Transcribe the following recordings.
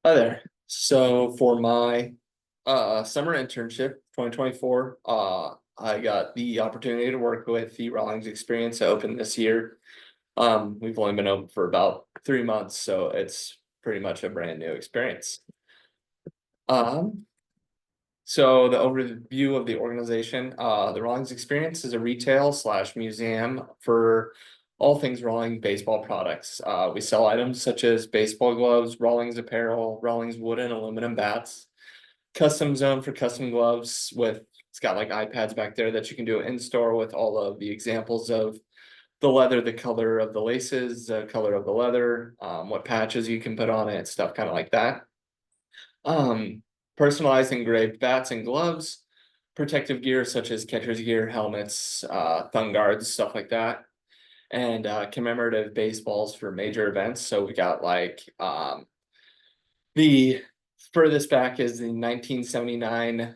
Hi there. So for my summer internship 2024, I got the opportunity to work with the Rawlings experience that opened this year. We've only been open for about 3 months, so it's pretty much a brand new experience. Um, so the overview of the organization, the Rawlings experience is a retail slash museum for all things Rawlings baseball products. We sell items such as baseball gloves, Rawlings apparel, Rawlings wood and aluminum bats, custom zone for custom gloves with it's got like iPads back there that you can do in store with all of the examples of the leather, the color of the laces, the color of the leather, what patches you can put on it, stuff kind of like that. Um, Personalized engraved bats and gloves, protective gear such as catcher's gear, helmets, thumb guards, stuff like that, and commemorative baseballs for major events. So we got like the furthest back is the 1979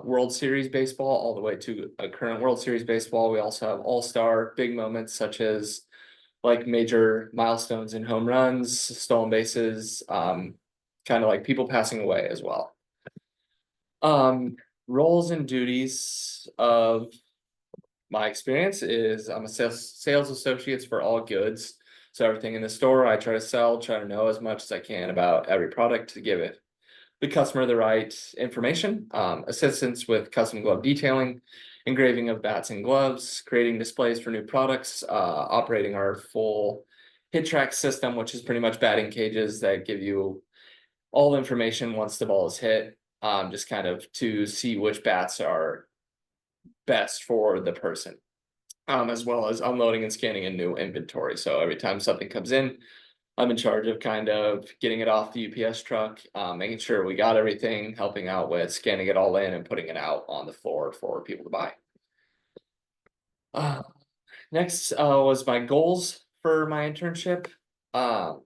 World Series baseball, all the way to a current World Series baseball. We also have all-star big moments such as like major milestones in home runs, stolen bases, kind of like people passing away as well. Um, Roles and duties of my experience is I'm a sales associate for all goods. So everything in the store I try to sell, try to know as much as I can about every product to give it the customer the right information, assistance with custom glove detailing, engraving of bats and gloves, creating displays for new products, operating our full hit track system, which is pretty much batting cages that give you all information once the ball is hit, just kind of to see which bats are best for the person, as well as unloading and scanning a new inventory. So every time something comes in, I'm in charge of kind of getting it off the UPS truck, making sure we got everything, helping out with scanning it all in and putting it out on the floor for people to buy. Uh, Next was my goals for my internship, um,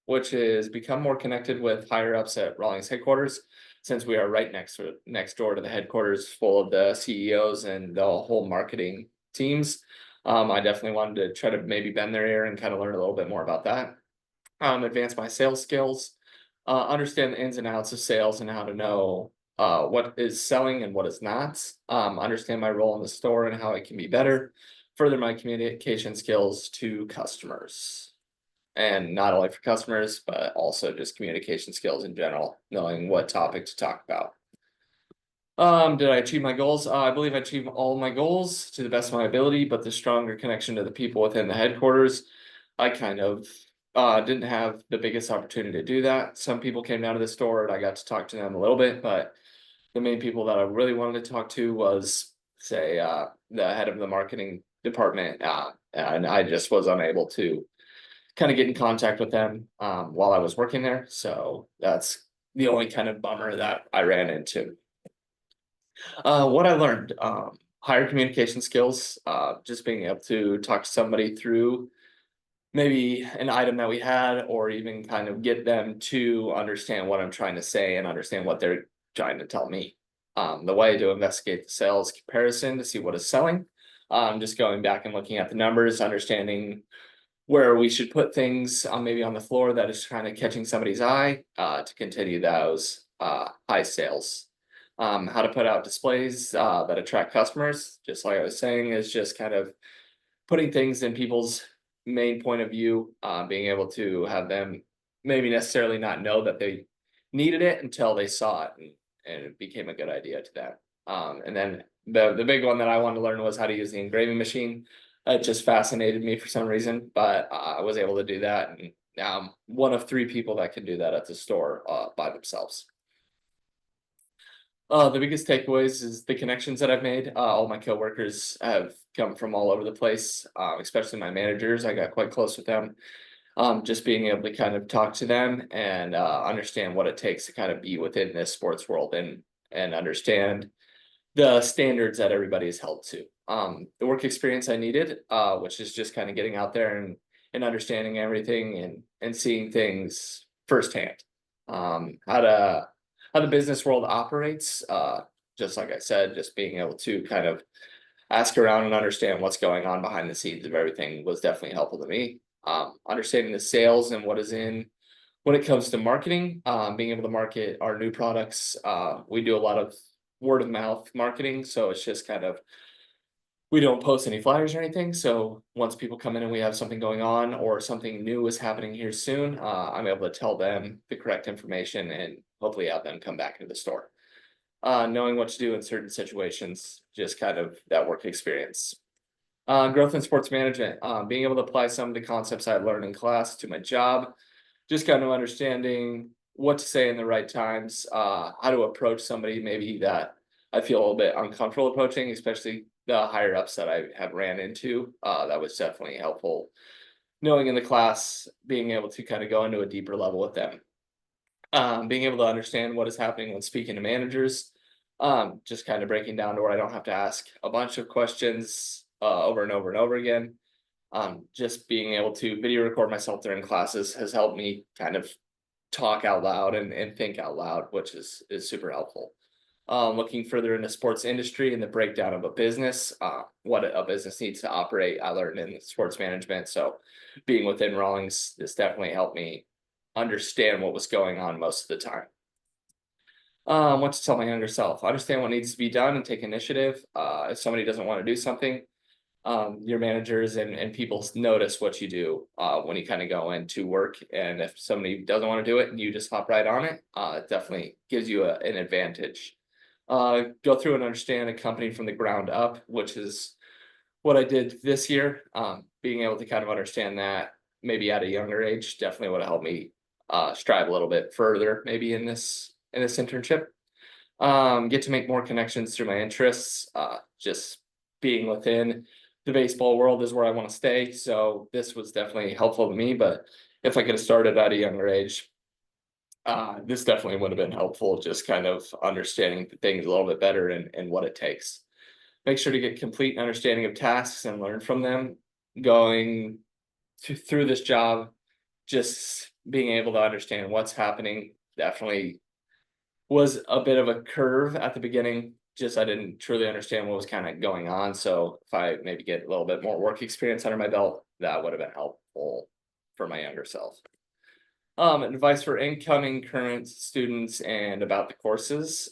which is become more connected with higher ups at Rawlings headquarters, since we are right next door to the headquarters, full of the CEOs and the whole marketing teams. I definitely wanted to try to maybe bend their ear and kind of learn a little bit more about that. Advance my sales skills, understand the ins and outs of sales and how to know what is selling and what is not, understand my role in the store and how it can be better, further my communication skills to customers. And not only for customers, but also just communication skills in general, knowing what topic to talk about. Did I achieve my goals? I believe I achieved all my goals to the best of my ability, but the stronger connection to the people within the headquarters, I kind of didn't have the biggest opportunity to do that. Some people came down to the store and I got to talk to them a little bit, but the main people that I really wanted to talk to was, say, the head of the marketing department, and I just was unable to kind of get in contact with them while I was working there. So that's the only kind of bummer that I ran into. What I learned, higher communication skills, just being able to talk to somebody through maybe an item that we had, or even kind of get them to understand what I'm trying to say and understand what they're trying to tell me. The way to investigate the sales comparison to see what is selling, just going back and looking at the numbers, understanding where we should put things on maybe on the floor that is kind of catching somebody's eye, to continue those high sales. How to put out displays that attract customers, just like I was saying, is just kind of putting things in people's main point of view, being able to have them maybe necessarily not know that they needed it until they saw it, and it became a good idea to them. And then the big one that I wanted to learn was how to use the engraving machine. It just fascinated me for some reason, but I was able to do that, and now I'm one of three people that can do that at the store by themselves. The biggest takeaways is the connections that I've made. All my coworkers have come from all over the place, especially my managers. I got quite close with them. Just being able to kind of talk to them and understand what it takes to kind of be within this sports world, and understand the standards that everybody is held to. The work experience I needed, which is just kind of getting out there and understanding everything and seeing things firsthand. How the business world operates. Just like I said, just being able to kind of ask around and understand what's going on behind the scenes of everything was definitely helpful to me. Understanding the sales and When it comes to marketing, being able to market our new products, we do a lot of word of mouth marketing. So it's just kind of, we don't post any flyers or anything. So once people come in and we have something going on or something new is happening here soon, I'm able to tell them the correct information and hopefully have them come back into the store. Knowing what to do in certain situations, just kind of that work experience. Growth in sports management, being able to apply some of the concepts I learned in class to my job, just kind of understanding what to say in the right times, how to approach somebody maybe that I feel a little bit uncomfortable approaching, especially the higher ups that I have ran into. That was definitely helpful. Knowing in the class, being able to kind of go into a deeper level with them. Being able to understand what is happening when speaking to managers, just kind of breaking down to where I don't have to ask a bunch of questions over and over and over again. Just being able to video record myself during classes has helped me kind of talk out loud and think out loud, which is super helpful. Looking further into sports industry and the breakdown of a business, what a business needs to operate, I learned in sports management. So being within Rawlings, this definitely helped me understand what was going on most of the time. What to tell my younger self, understand what needs to be done and take initiative. If somebody doesn't want to do something, your managers and people notice what you do when you kind of go into work. And if somebody doesn't want to do it and you just hop right on it, it definitely gives you an advantage. Go through and understand a company from the ground up, which is what I did this year. Being able to kind of understand that maybe at a younger age definitely would have helped me strive a little bit further maybe in this internship. Get to make more connections through my interests. Just being within the baseball world is where I want to stay. So this was definitely helpful to me. But if I could have started at a younger age, this definitely would have been helpful. Just kind of understanding things a little bit better and what it takes. Make sure to get complete understanding of tasks and learn from them. Going through this job, just being able to understand what's happening definitely was a bit of a curve at the beginning. Just I didn't truly understand what was kind of going on. So if I maybe get a little bit more work experience under my belt, that would have been helpful for my younger self. Advice for incoming current students and about the courses.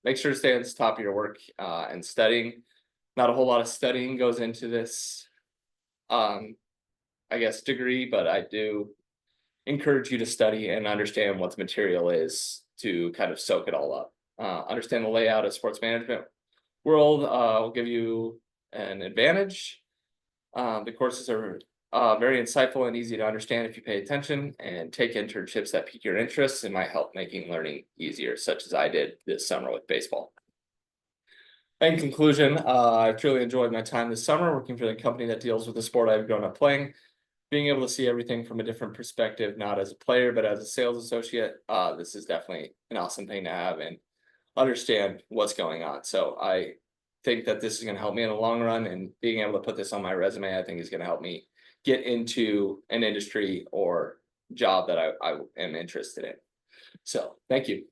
Make sure to stay on the top of your work and studying. Not a whole lot of studying goes into this, I guess, degree, but I do encourage you to study and understand what the material is to kind of soak it all up. Understand the layout of sports management world will give you an advantage. The courses are very insightful and easy to understand if you pay attention and take internships that pique your interests and might help making learning easier, such as I did this summer with baseball. In conclusion, I've truly enjoyed my time this summer working for the company that deals with the sport I've grown up playing. Being able to see everything from a different perspective, not as a player, but as a sales associate, this is definitely an awesome thing to have and understand what's going on. So I think that this is going to help me in the long run, and being able to put this on my resume, I think is going to help me get into an industry or job that I am interested in. So thank you.